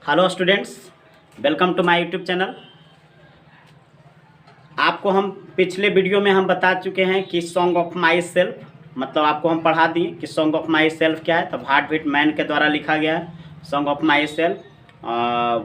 Hello students, welcome to my YouTube channel. आपको हम पिछले वीडियो में हम बता चुके हैं कि सॉन्ग ऑफ माई सेल्फ, मतलब आपको हम पढ़ा दिए कि सॉन्ग ऑफ माई सेल्फ क्या है। तो हार्ट बीट मैन के द्वारा लिखा गया है song of myself.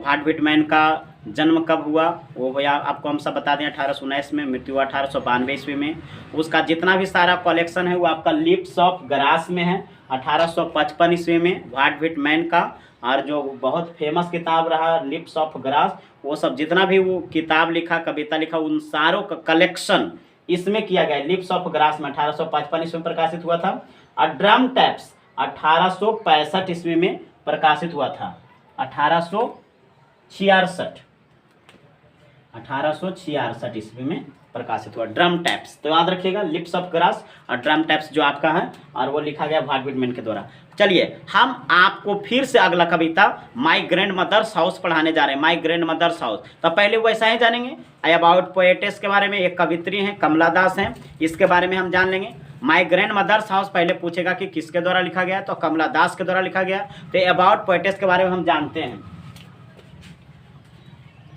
Heartbeat man का जन्म कब हुआ वो भैया आपको हम सब बता दें। 1819 में, मृत्यु 1892 ईस्वी में। उसका जितना भी सारा कलेक्शन है वो आपका लिप्स ऑफ ग्रास में है 1855 ईस्वी में हार्ट बीट मैन का। और जो बहुत फेमस किताब रहा लिप्स ऑफ ग्रास, वो सब जितना भी वो किताब लिखा, कविता लिखा, उन सारों का कलेक्शन इसमें किया गया। लिप्स ऑफ ग्रास में 1855 ईस्वी में प्रकाशित हुआ था। और ड्रम टैप्स 1865 ईस्वी में प्रकाशित हुआ था। 1866 ईस्वी में प्रकाशित हुआ ड्रम टैप्स। तो याद रखिएगा लिप्स ऑफ ग्रास और ड्रम टैप्स जो आपका है, और वो लिखा गया हार्ट बीट मैन के द्वारा। चलिए हम आपको फिर से अगला कविता माई ग्रैंड मदर्स हाउस पढ़ाने जा रहे हैं। माई ग्रैंड मदर्स हाउस, तो पहले वैसा ही जानेंगे अबाउट पोएटेस के बारे में। एक कवित्री हैं कमला दास हैं, इसके बारे में हम जान लेंगे। माई ग्रैंड मदर्स हाउस पहले पूछेगा कि किसके द्वारा लिखा गया, तो कमला दास के द्वारा लिखा गया। तो अबाउट पोएटेस के बारे में हम जानते हैं।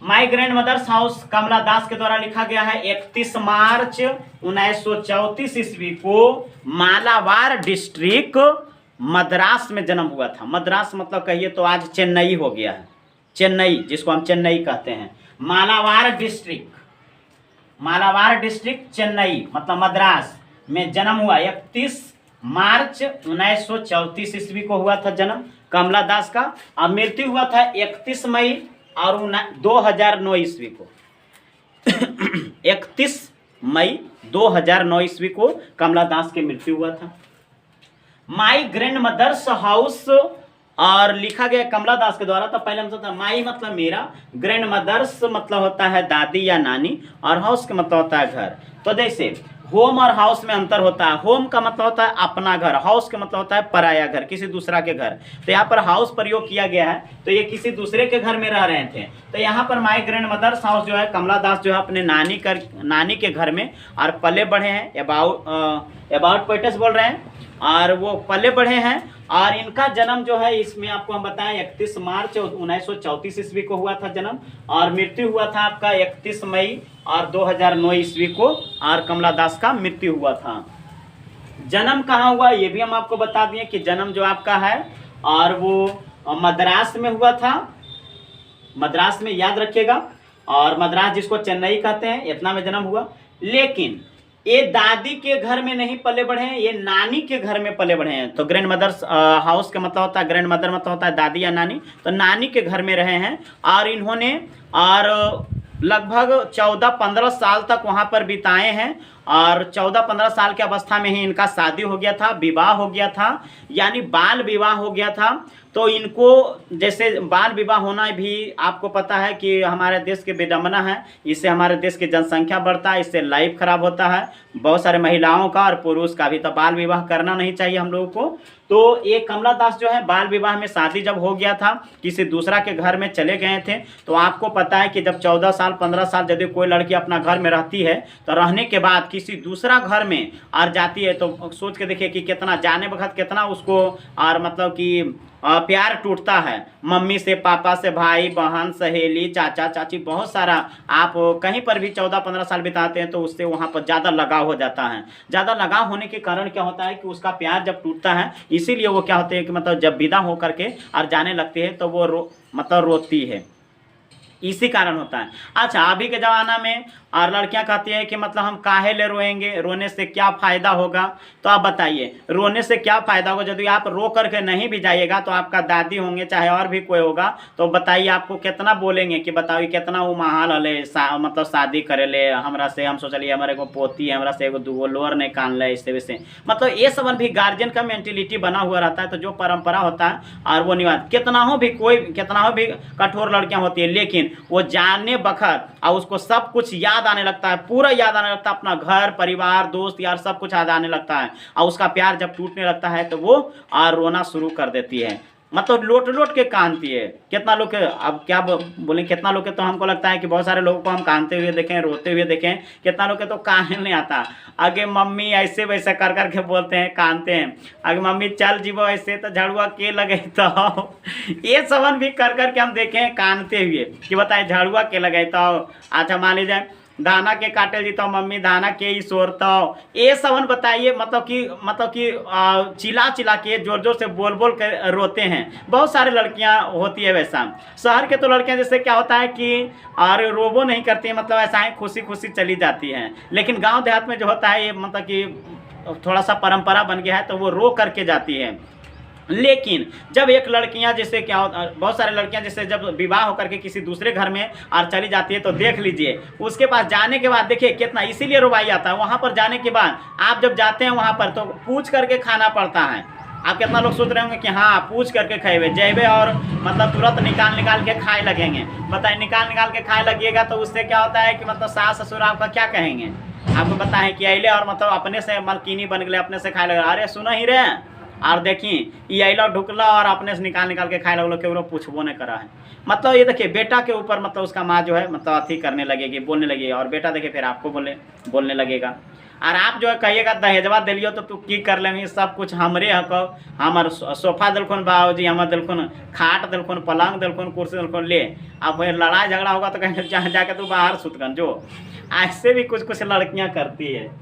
माई ग्रैंड मदर्स हाउस कमला दास के द्वारा लिखा गया है। 31 मार्च 1934 ईस्वी को मालाबार डिस्ट्रिक्ट मद्रास में जन्म हुआ था। मद्रास मतलब कहिए तो आज चेन्नई हो गया है। चेन्नई, जिसको हम चेन्नई कहते हैं। मालाबार डिस्ट्रिक्ट चेन्नई मतलब मद्रास में जन्म हुआ। 31 मार्च 1934 ईस्वी को हुआ था जन्म कमला दास का। और मृत्यु हुआ था 31 मई और 2009 ईस्वी को। 31 मई 2009 ईस्वी को कमला दास की मृत्यु हुआ था। माई ग्रैंड मदर्स हाउस और लिखा गया कमला दास के द्वारा। तो पहले हम सोचते हैं माई मतलब मेरा, ग्रैंड मदर्स मतलब होता है दादी या नानी, और हाउस का मतलब होता है घर। तो जैसे होम और हाउस में अंतर होता है। होम का मतलब होता है अपना घर, हाउस का मतलब होता है पराया घर, किसी दूसरा के घर। तो यहाँ पर हाउस प्रयोग किया गया है, तो ये किसी दूसरे के घर में रह रहे थे। तो यहाँ पर माई ग्रैंड मदर्स हाउस जो है, कमला दास जो है अपने नानी के घर में और पले बढ़े हैं। अबाउट पोएटेस बोल रहे हैं, और वो पले बढ़े हैं। और इनका जन्म जो है इसमें आपको हम बताएं 31 मार्च 1934 ईस्वी को हुआ था जन्म, और मृत्यु हुआ था आपका 31 मई और 2009 ईस्वी को, और कमला दास का मृत्यु हुआ था। जन्म कहाँ हुआ ये भी हम आपको बता दिए कि जन्म जो आपका है और वो मद्रास में हुआ था। मद्रास में याद रखिएगा, और मद्रास जिसको चेन्नई कहते हैं, इतना में जन्म हुआ। लेकिन ये दादी के घर में नहीं पले बढ़े हैं, ये नानी के घर में पले बढ़े हैं। तो ग्रैंड मदर्स हाउस का मतलब होता है, ग्रैंड मदर मतलब होता है दादी या नानी। तो नानी के घर में रहे हैं, और इन्होंने और लगभग 14-15 साल तक वहाँ पर बिताए हैं। और 14-15 साल की अवस्था में ही इनका शादी हो गया था, विवाह हो गया था, यानी बाल विवाह हो गया था। तो इनको जैसे बाल विवाह होना भी आपको पता है कि हमारे देश की विडंबना है। इससे हमारे देश की जनसंख्या बढ़ता है, इससे लाइफ खराब होता है बहुत सारे महिलाओं का और पुरुष का भी। तो बाल विवाह करना नहीं चाहिए हम लोगों को। तो ये कमला दास जो है बाल विवाह में शादी जब हो गया था, किसी दूसरा के घर में चले गए थे। तो आपको पता है कि जब 14 साल 15 साल यदि कोई लड़की अपना घर में रहती है, तो रहने के बाद किसी दूसरा घर में और जाती है, तो सोच के देखिए कि कितना जाने वक्त कितना उसको और मतलब कि प्यार टूटता है। मम्मी से, पापा से, भाई बहन, सहेली, चाचा चाची, बहुत सारा। आप कहीं पर भी 14-15 साल बिताते हैं तो उससे वहाँ पर ज़्यादा लगाव हो जाता है। ज़्यादा लगाव होने के कारण क्या होता है कि उसका प्यार जब टूटता है, इसीलिए वो क्या होते हैं कि मतलब जब विदा हो करके और जाने लगती है तो वो रोती है, इसी कारण होता है। अच्छा, अभी के ज़माना में और लड़कियां कहती हैं कि मतलब हम काहे ले रोएंगे, रोने से क्या फ़ायदा होगा। तो आप बताइए रोने से क्या फ़ायदा होगा। यदि आप रो करके नहीं भी जाइएगा तो आपका दादी होंगे चाहे और भी कोई होगा, तो बताइए आपको कितना बोलेंगे कि बताइए कितना वो महाल हले मतलब शादी करे ले हमरा से, हम सोचलिए हमारे एगो पोती है, हमरा से एगो दूगो लोअर नहीं कान ले, इससे वैसे मतलब ये सब भी गार्जियन का मेंटेलिटी बना हुआ रहता है। तो जो परंपरा होता है और वो निवाद कितना हो भी कठोर लड़कियाँ होती है, लेकिन वो जाने बखत और उसको सब कुछ याद आने लगता है, पूरा याद आने लगता है, अपना घर परिवार दोस्त यार सब कुछ याद आने लगता है। और उसका प्यार जब टूटने लगता है तो वो और रोना शुरू कर देती है। मतलब लोट लोट के कानती है। कितना लोग के, अब क्या बोले, कितना लोग के तो हमको लगता है कि बहुत सारे लोगों को हम कानते हुए देखें, रोते हुए देखें, कितना लोग के तो कानने नहीं आता। आगे मम्मी ऐसे वैसे कर करके बोलते हैं, कानते हैं। आगे मम्मी चल जीवो ऐसे तो झाड़ुआ के लगे तो ये सबन भी कर करके हम देखें कानते हुए कि बताए झाड़ुआ के लगे तो। अच्छा मान लीजिए धाना के काटे जी तो मम्मी धाना के ही सोरता, ये सबन बताइए मतलब कि चिल्ला चिल्ला के जोर जोर से बोल बोल कर रोते हैं। बहुत सारे लड़कियां होती है वैसा। शहर के तो लड़कियां जैसे क्या होता है कि और रोबो नहीं करती है, मतलब ऐसा है खुशी खुशी चली जाती हैं। लेकिन गांव देहात में जो होता है ये मतलब कि थोड़ा सा परंपरा बन गया है तो वो रो करके जाती है। लेकिन जब एक लड़कियां जैसे क्या बहुत सारे लड़कियां जैसे जब विवाह होकर के किसी दूसरे घर में और चली जाती है तो देख लीजिए उसके पास जाने के बाद देखिए कितना, इसीलिए रुबाई आता है। वहां पर जाने के बाद आप जब जाते हैं वहां पर तो पूछ करके खाना पड़ता है। आप कितना लोग सोच रहे होंगे कि हाँ पूछ करके खाएबे जेबे और मतलब तुरंत निकाल के खाए लगेंगे। बताए निकाल के खाए लगिएगा तो उससे क्या होता है कि मतलब सास ससुर आपका क्या कहेंगे, आपको बताएं कि अले और मतलब अपने से मलकीनी बन गए, अपने से खाए लगे। अरे सुना ही रहे और देखी ये अला ढुकला और अपने से निकाल के खाए लगलो, केवल पूछबो नहीं करा है। मतलब ये देखिए बेटा के ऊपर मतलब उसका माँ जो है मतलब अथी करने लगेगी, बोलने लगेगी, और बेटा देखिए फिर आपको बोलने लगेगा। और आप जो है कहिएगा दहेजवा दिलियो तो तू की कर लेंगे, सब कुछ हमरे हको, हमार सोफा दिलखुन बाबूजी, हमार दिलखुन खाट दिलखुन पलंग दिलखुन कुर्सी दिलखुन ले। अब फिर लड़ाई झगड़ा होगा तो कहीं जहाँ जाके तू बाहर सुतगन जो। ऐसे भी कुछ लड़कियाँ करती है।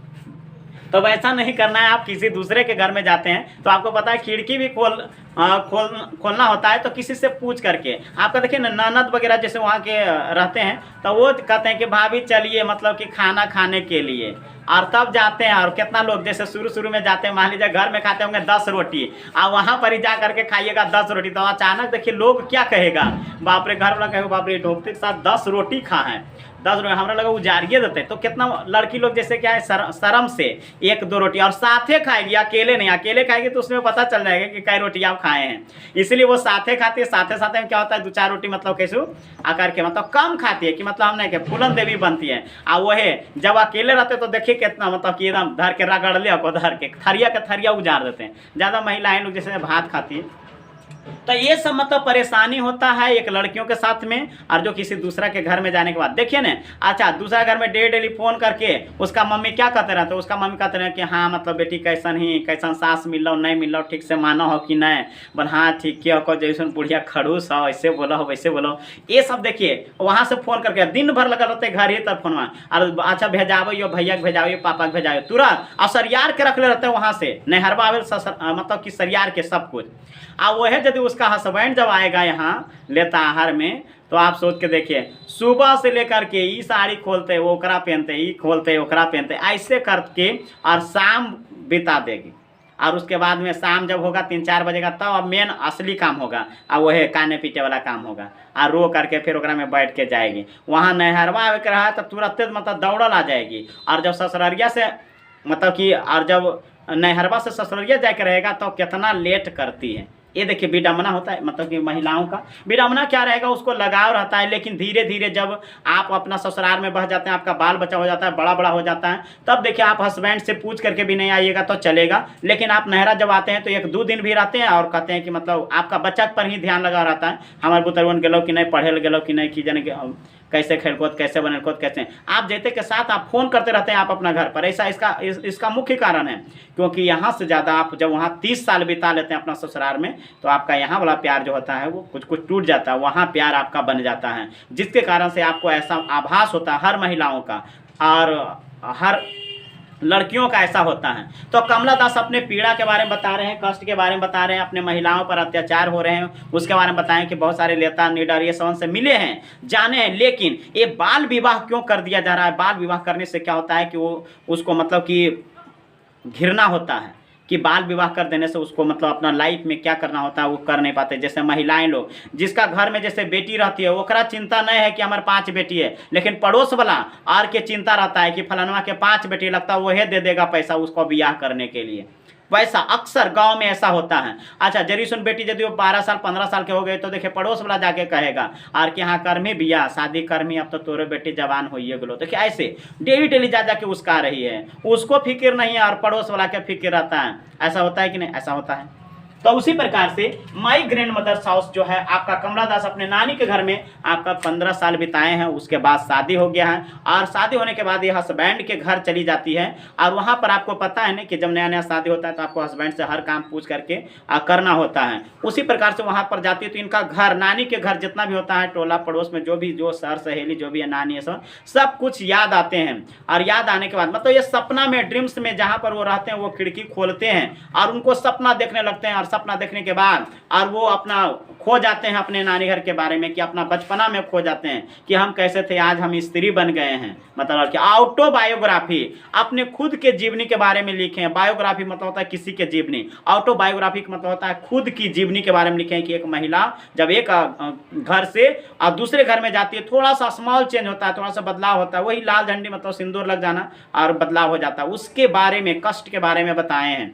तो वैसा नहीं करना है। आप किसी दूसरे के घर में जाते हैं तो आपको पता है खिड़की भी खोलना होता है तो किसी से पूछ करके। आपका देखिए ननद वगैरह जैसे वहाँ के रहते हैं तो वो कहते हैं कि भाभी चलिए मतलब कि खाना खाने के लिए, और तब जाते हैं। और कितना लोग जैसे शुरू में जाते हैं, मान लीजिए घर में खाते होंगे 10 रोटी और वहाँ पर ही जा करके खाइएगा 10 रोटी, तो अचानक देखिए लोग क्या कहेगा, बाप रे, घर वाला कहेगा बाप रे ढोकते के साथ 10 रोटी खा है, 10 रोटी हमारा लगा उजारिए देते। तो कितना लड़की लोग जैसे क्या है शर्म से 1-2 रोटी और साथे खाएगी, अकेले नहीं। अकेले खाएगी तो उसमें पता चल जाएगा कि कई रोटी आप खाए हैं, इसलिए वो साथे खाती है। साथे में क्या होता है 2-4 रोटी मतलब कैसे आकर के मतलब कम खाती है कि मतलब हम नहीं कि फूलन देवी बनती है। और वही जब अकेले रहते तो देखिए कितना मतलब कि एकदम धर के रगड़ ले को धर के थरिया उजार देते हैं। ज़्यादा महिलाएं लोग जैसे भात खाती है तो ये सब मतलब परेशानी होता है एक लड़कियों के साथ में। और जो किसी दूसरा के घर में जाने के बाद देखिए ना, अच्छा दूसरा घर में डेली फोन करके उसका मम्मी क्या कहते रहते, उसका मम्मी कहते रहे कि हाँ मतलब बेटी कैसन सास मिल लो नहीं मिल लो, ठीक से मानो हो कि नहीं, बोल हाँ ठीक हो, जैसे बुढ़िया खड़ूस हो, ऐसे बोलो हो वैसे बोलो। ये सब देखिए वहाँ से फोन करके दिन भर लगा रहते घर ही तब फोन। और अच्छा भेजाओ भैया के भेजाओ, पापा के भेजाओ, तुरंत और सरियार के रख ले रहते हैं वहाँ से नहरवा मतलब कि सरियार के सब कुछ। और वह यदि उसका हस्बैंड जब आएगा यहाँ लेता आहार में तो आप सोच के देखिए सुबह से लेकर के ई साड़ी खोलते वो ओकरा पहनते, ई खोलते ओकरा पहनते, ऐसे करके और शाम बिता देगी। और उसके बाद में शाम जब होगा 3-4 बजे का तब अब मेन असली काम होगा और वह काने पीटे वाला काम होगा। और रो करके फिर ओकरा में बैठ के जाएगी। वहाँ नहरवा आवे के रहा तो तुरंत मतलब दौड़ल आ जाएगी। और जब ससुररिया से मतलब कि और जब नहरवा से ससुररिया जाके रहेगा तो कितना लेट करती है। ये देखिए विडम्बना होता है मतलब कि महिलाओं का विडम्बना क्या रहेगा, उसको लगाव रहता है। लेकिन धीरे धीरे जब आप अपना ससुराल में बह जाते हैं, आपका बाल बच्चा हो जाता है, बड़ा हो जाता है, तब देखिए आप हस्बैंड से पूछ करके भी नहीं आइएगा तो चलेगा। लेकिन आप नहरा जब आते हैं तो 1-2 दिन भी रहते हैं और कहते हैं कि मतलब आपका बच्चा पर ही ध्यान लगा रहता है, हमारे पुतरवन गेलो कि नहीं, पढ़े गेलो कि नहीं, कि जाने कैसे खेलकूद कैसे बनेलकूद कैसे। आप जैसे के साथ आप फोन करते रहते हैं आप अपना घर पर। ऐसा इसका मुख्य कारण है क्योंकि यहाँ से ज़्यादा आप जब वहाँ 30 साल बिता लेते हैं अपना ससुराल में तो आपका यहाँ वाला प्यार जो होता है वो कुछ टूट जाता है, वहाँ प्यार आपका बन जाता है। जिसके कारण से आपको ऐसा आभास होता है हर महिलाओं का और हर लड़कियों का ऐसा होता है। तो कमला दास अपने पीड़ा के बारे में बता रहे हैं, कष्ट के बारे में बता रहे हैं, अपने महिलाओं पर अत्याचार हो रहे हैं उसके बारे में बताएं कि बहुत सारे नेता निडर ये सबन से मिले हैं, जाने हैं। लेकिन ये बाल विवाह क्यों कर दिया जा रहा है? बाल विवाह करने से क्या होता है कि वो उसको मतलब कि घृणा होता है कि बाल विवाह कर देने से उसको मतलब अपना लाइफ में क्या करना होता है वो कर नहीं पाते। जैसे महिलाएं लोग जिसका घर में जैसे बेटी रहती है ओकरा चिंता नहीं है कि हमारे 5 बेटी है, लेकिन पड़ोस वाला और के चिंता रहता है कि फलानवा के 5 बेटी, लगता है वह दे देगा पैसा उसको ब्याह करने के लिए। वैसा अक्सर गांव में ऐसा होता है। अच्छा जरी सुन बेटी यदि वो 12 साल 15 साल के हो गए तो देखिए पड़ोस वाला जाके कहेगा और कि हाँ कर्मी बिया शादी कर्मी, अब तो तोरे बेटी जवान हो गलो। देखिए ऐसे डेली जा जाके उसका रही है, उसको फिक्र नहीं है और पड़ोस वाला के फिक्र रहता है। ऐसा होता है कि नहीं? ऐसा होता है। तो उसी प्रकार से माई ग्रैंड मदर्स हाउस जो है आपका कमला दास अपने नानी के घर में आपका 15 साल बिताए हैं। उसके बाद शादी हो गया है और शादी होने के बाद ये हस्बैंड के घर चली जाती है और वहाँ पर आपको पता है ना कि जब नया नया शादी होता है तो आपको हस्बैंड से हर काम पूछ करके करना होता है। उसी प्रकार से वहाँ पर जाती है तो इनका घर, नानी के घर जितना भी होता है, टोला पड़ोस में जो सर सहेली जो भी है, नानी, सब कुछ याद आते हैं। और याद आने के बाद मतलब ये सपना में, ड्रीम्स में जहाँ पर वो रहते हैं वो खिड़की खोलते हैं और उनको सपना देखने लगते हैं। और सपना देखने के बाद और वो अपना खो जाते हैं अपने नानी घर के बारे में, कि अपना बचपना में खो जाते हैं कि हम कैसे थे, आज हम स्त्री बन गए हैं। मतलब कि ऑटोबायोग्राफी, अपने खुद के जीवनी के बारे में लिखे हैं। बायोग्राफी मतलब होता है किसी के जीवनी, ऑटोबायोग्राफी का मतलब होता है खुद की जीवनी के बारे में लिखे हैं कि एक महिला जब एक घर से और दूसरे घर में जाती है, थोड़ा सा स्मॉल चेंज होता है, थोड़ा सा बदलाव होता है, वही लाल झंडी मतलब सिंदूर लग जाना और बदलाव हो जाता है। उसके बारे में, कष्ट के बारे में बताए हैं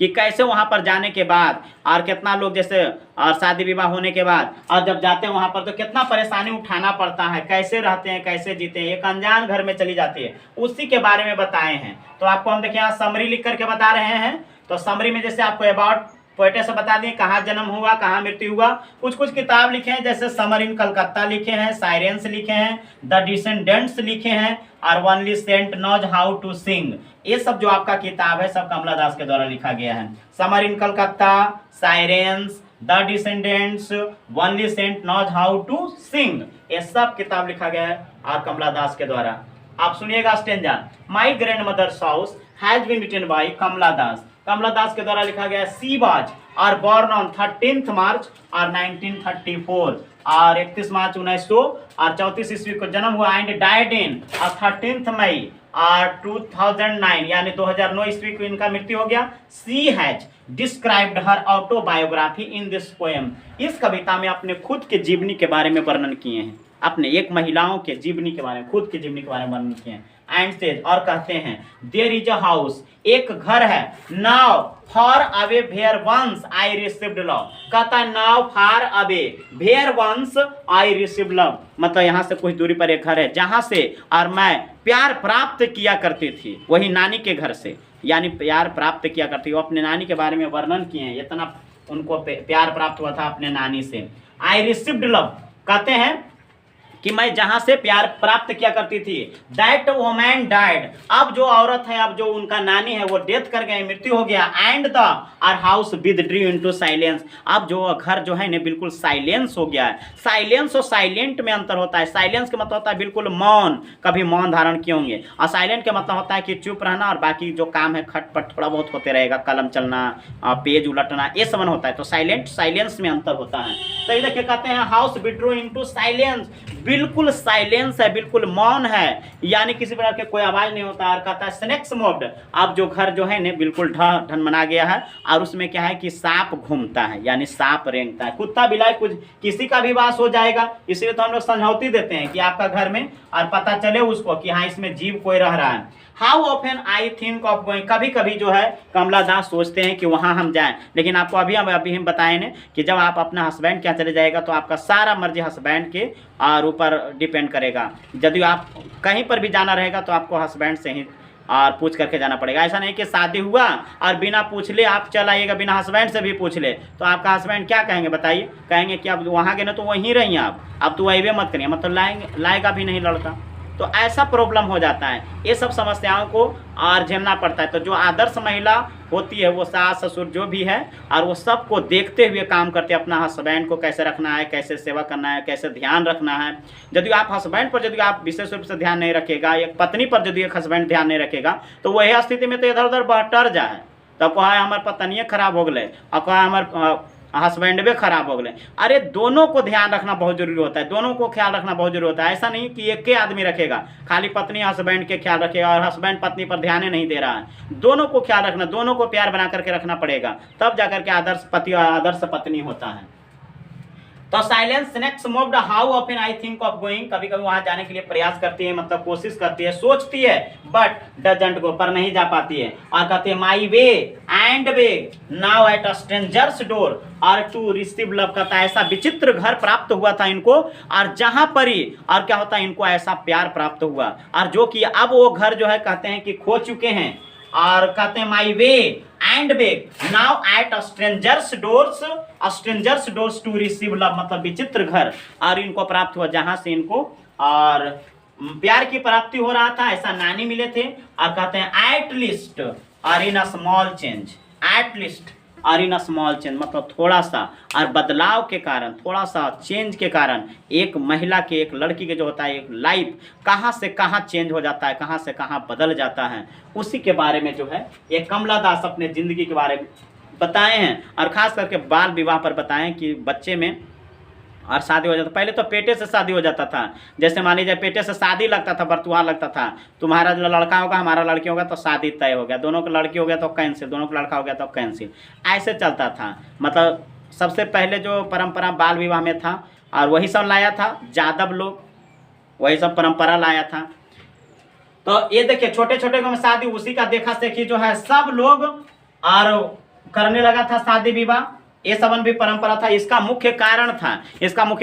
कि कैसे वहां पर जाने के बाद और कितना लोग जैसे और शादी विवाह होने के बाद और जब जाते हैं वहां पर तो कितना परेशानी उठाना पड़ता है, कैसे रहते हैं, कैसे जीते हैं, एक अनजान घर में चली जाती है, उसी के बारे में बताए हैं। तो आपको हम देखिए यहाँ समरी लिख करके बता रहे हैं। तो समरी में जैसे आपको अबाउट पोएटेस बता दिए, कहाँ जन्म हुआ, कहाँ मृत्यु हुआ। कुछ किताब लिखे हैं जैसे समर इन कलकत्ता लिखे हैं, साइरेंस लिखे हैं, द डिसेंडेंट्स लिखे हैं और only saint knows how to sing. ये सब जो आपका किताब है सब कमला दास के द्वारा लिखा गया है। Summer in Calcutta, sirens, the descendants, only saint knows how to sing, ये सब किताब लिखा गया है और कमला दास के द्वारा। आप सुनिएगा stanza, my grandmother's house has been written by Kamala Das. Kamala Das के द्वारा लिखा गया। सी वाज और बॉर्न ऑन 13 मार्च और 1934 और 31 मार्च 1934 ईस्वी को जन्म हुआ एंड डाइड इन 13 मई और 2009 यानी 2009 ईस्वी को इनका मृत्यु हो गया। She has described her autobiography in this poem. इस कविता में अपने खुद के जीवनी के बारे में वर्णन किए हैं, अपने एक महिलाओं के जीवनी के बारे में, खुद की जीवनी के बारे में वर्णन किए हैं। एंड सेज और कहते हैं, देयर इज अ हाउस, एक घर है, now far away where once I received love. कहता है now far away where once I received love, मतलब यहाँ से कुछ दूरी पर एक घर है जहाँ से और मैं प्यार प्राप्त किया करती थी, वही नानी के घर से, यानी प्यार प्राप्त किया करती। वो अपने नानी के बारे में वर्णन किए हैं, इतना उनको प्यार प्राप्त हुआ था अपने नानी से। आई रिसीव्ड लव कहते हैं कि मैं जहां से प्यार प्राप्त किया करती थी। दैट वोमैन डाइड, अब जो औरत है, अब जो उनका नानी है वो डेथ कर गए, मृत्यु हो गया। And their house withdrew into silence, अब जो घर जो है ना बिल्कुल साइलेंस हो गया है। साइलेंस और साइलेंट में अंतर होता है। साइलेंस का मतलब होता है बिल्कुल मौन, कभी मौन धारण किए होंगे, और साइलेंट का मतलब होता है कि चुप रहना और बाकी जो काम है खटपट थोड़ा बहुत होते रहेगा, कलम चलना, पेज उलटना, ये समन होता है। तो साइलेंट साइलेंस में अंतर होता है। तो ये देखिए कहते हैं हाउस विड्रो इनटू साइलेंस, बिल्कुल साइलेंस है, बिल्कुल मौन है, यानी किसी प्रकार के कोई आवाज नहीं होता। और कहता है स्नेक्स मोड, अब जो घर जो है ना बिल्कुल ढनमना गया है और उसमें क्या है कि सांप घूमता है, यानी सांप रेंगता है, कुत्ता बिलाई कुछ किसी का भी वास हो जाएगा। इसलिए तो हम लोग समझौती देते हैं कि आपका घर में और पता चले उसको कि हाँ इसमें जीव कोई रह रहा है। How often I think of going, कभी कभी जो है कमला दास सोचते हैं कि वहाँ हम जाएं, लेकिन आपको अभी हम बताए ना कि जब आप अपना हस्बैंड के यहाँ चले जाएगा तो आपका सारा मर्जी हस्बैंड के और ऊपर डिपेंड करेगा। यदि आप कहीं पर भी जाना रहेगा तो आपको हस्बैंड से ही और पूछ करके जाना पड़ेगा। ऐसा नहीं कि शादी हुआ और बिना पूछ ले आप चल आइएगा, बिना हस्बैंड से भी पूछ ले तो आपका हस्बैंड क्या कहेंगे बताइए? कहेंगे कि अब वहाँ गए ना तो वहीं रहिए आप, अब तो वही मत करिए, मतलब लाएगा भी नहीं लड़का। तो ऐसा प्रॉब्लम हो जाता है, ये सब समस्याओं को और झेलना पड़ता है। तो जो आदर्श महिला होती है वो सास ससुर जो भी है और वो सबको देखते हुए काम करते हैं, अपना हस्बैंड को कैसे रखना है, कैसे सेवा करना है, कैसे ध्यान रखना है। यदि आप हस्बैंड पर यदि आप विशेष रूप से ध्यान नहीं रखेगा, एक पत्नी पर यदि एक हस्बैंड ध्यान नहीं रखेगा तो वही स्थिति में तो इधर उधर बहटर जाए, तब कहा हमार पत्निये खराब हो गए और कहा हमार हस्बैंड भी खराब हो गए। अरे दोनों को ध्यान रखना बहुत जरूरी होता है, दोनों को ख्याल रखना बहुत जरूरी होता है। ऐसा नहीं कि एक के आदमी रखेगा, खाली पत्नी हस्बैंड के ख्याल रखेगा और हस्बैंड पत्नी पर ध्यान ही नहीं दे रहा है। दोनों को ख्याल रखना, दोनों को प्यार बना करके रखना पड़ेगा, तब जाकर के आदर्श पति और आदर्श पत्नी होता है। तो silence next moved, how often I think of going, कभी कभी वहां जाने के लिए प्रयास करती है, मतलब कोशिश करती है, सोचती है, बट डजंट गो, पर नहीं जा पाती है। और कहते हैं my way and way now at a stranger's door और टू रिसीव लव, कहता है ऐसा विचित्र घर प्राप्त हुआ था इनको और जहां पर ही और क्या होता है इनको ऐसा प्यार प्राप्त हुआ और जो कि अब वो घर जो है कहते हैं कि खो चुके हैं और कहते हैं my way and back now at strangers doors to receive love, मतलब विचित्र घर, और इनको प्राप्त हुआ जहां से इनको और प्यार की प्राप्ति हो रहा था, ऐसा नानी मिले थे। और कहते हैं एट लिस्ट और in a small change, at least और इन अ स्मॉल चेंज, मतलब थोड़ा सा और बदलाव के कारण, थोड़ा सा चेंज के कारण एक महिला के, एक लड़की के जो होता है एक लाइफ कहाँ से कहाँ चेंज हो जाता है, कहाँ से कहाँ बदल जाता है, उसी के बारे में जो है ये कमला दास अपने ज़िंदगी के बारे में बताए हैं। और ख़ास करके बाल विवाह पर बताएं कि बच्चे में और शादी हो जाता, पहले तो पेटे से शादी हो जाता था, जैसे मान लीजिए पेटे से शादी लगता था, बरतुआ लगता था, तुम्हारा जो लड़का होगा हमारा लड़की होगा तो शादी तय हो गया, दोनों का लड़की हो गया तो कैंसिल, दोनों का लड़का हो गया तो कैंसिल, ऐसे चलता था। मतलब सबसे पहले जो परंपरा बाल विवाह में था और वही सब लाया था यादव लोग, वही सब परंपरा लाया था। तो ये देखिए छोटे छोटे में शादी, उसी का देखा देखी जो है सब लोग और करने लगा था शादी विवाह, ये सबन भी परंपरा था। इसका मुख्य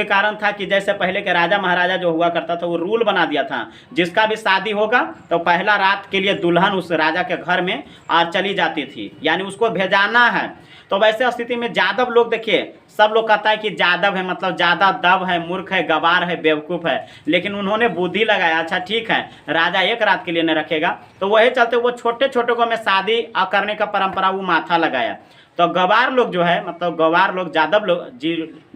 कारण था कि जैसे पहले के राजा महाराजा जो हुआ करता था वो रूल बना दिया था, जिसका भी शादी होगा तो पहला रात के लिए दुल्हन उस राजा के घर में और चली जाती थी, यानी उसको भेजाना है। तो वैसे स्थिति में यादव लोग देखिए सब लोग कहता है कि यादव है मतलब ज़्यादा दब है, मूर्ख है, गवार है, बेवकूफ़ है, लेकिन उन्होंने बुद्धि लगाया, अच्छा ठीक है राजा एक रात के लिए न रखेगा, तो वही चलते वो छोटे छोटे को में शादी करने का परंपरा वो माथा लगाया। तो गवार लोग जो है, मतलब गवार लोग यादव लोग जी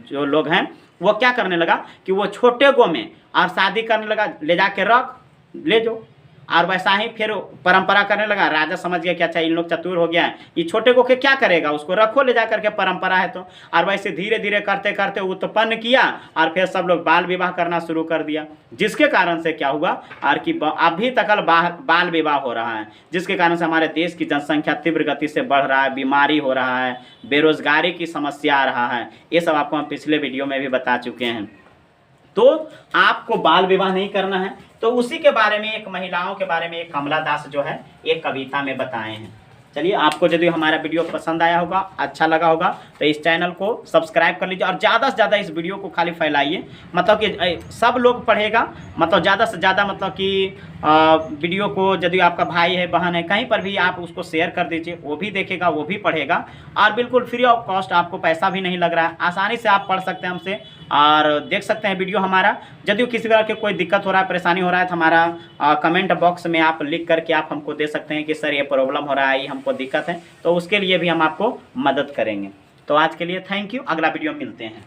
जो लोग हैं वो क्या करने लगा कि वो छोटे गो में और शादी करने लगा, ले जाके रख ले जो, और वैसा ही फिर परंपरा करने लगा। राजा समझ गया कि अच्छा इन लोग चतुर हो गया है, ये छोटे को के क्या करेगा, उसको रखो ले जा करके, परंपरा है तो। और वैसे धीरे धीरे करते करते उत्पन्न किया और फिर सब लोग बाल विवाह करना शुरू कर दिया, जिसके कारण से क्या हुआ और कि अभी तक बाल विवाह हो रहा है, जिसके कारण से हमारे देश की जनसंख्या तीव्र गति से बढ़ रहा है, बीमारी हो रहा है, बेरोजगारी की समस्या आ रहा है। ये सब आपको हम पिछले वीडियो में भी बता चुके हैं। तो आपको बाल विवाह नहीं करना है, तो उसी के बारे में एक महिलाओं के बारे में एक कमला दास जो है एक कविता में बताए हैं। चलिए आपको यदि हमारा वीडियो पसंद आया होगा, अच्छा लगा होगा, तो इस चैनल को सब्सक्राइब कर लीजिए और ज़्यादा से ज़्यादा इस वीडियो को खाली फैलाइए, मतलब कि सब लोग पढ़ेगा, मतलब ज़्यादा से ज़्यादा, मतलब कि वीडियो को यदि आपका भाई है, बहन है, कहीं पर भी आप उसको शेयर कर दीजिए, वो भी देखेगा, वो भी पढ़ेगा, और बिल्कुल फ्री ऑफ कॉस्ट, आपको पैसा भी नहीं लग रहा है, आसानी से आप पढ़ सकते हैं हमसे और देख सकते हैं वीडियो हमारा। यदि किसी तरह की कोई दिक्कत हो रहा है, परेशानी हो रहा है, तो हमारा कमेंट बॉक्स में आप लिख करके आप हमको दे सकते हैं कि सर ये प्रॉब्लम हो रहा है, ये हमको दिक्कत है, तो उसके लिए भी हम आपको मदद करेंगे। तो आज के लिए थैंक यू, अगला वीडियो में मिलते हैं।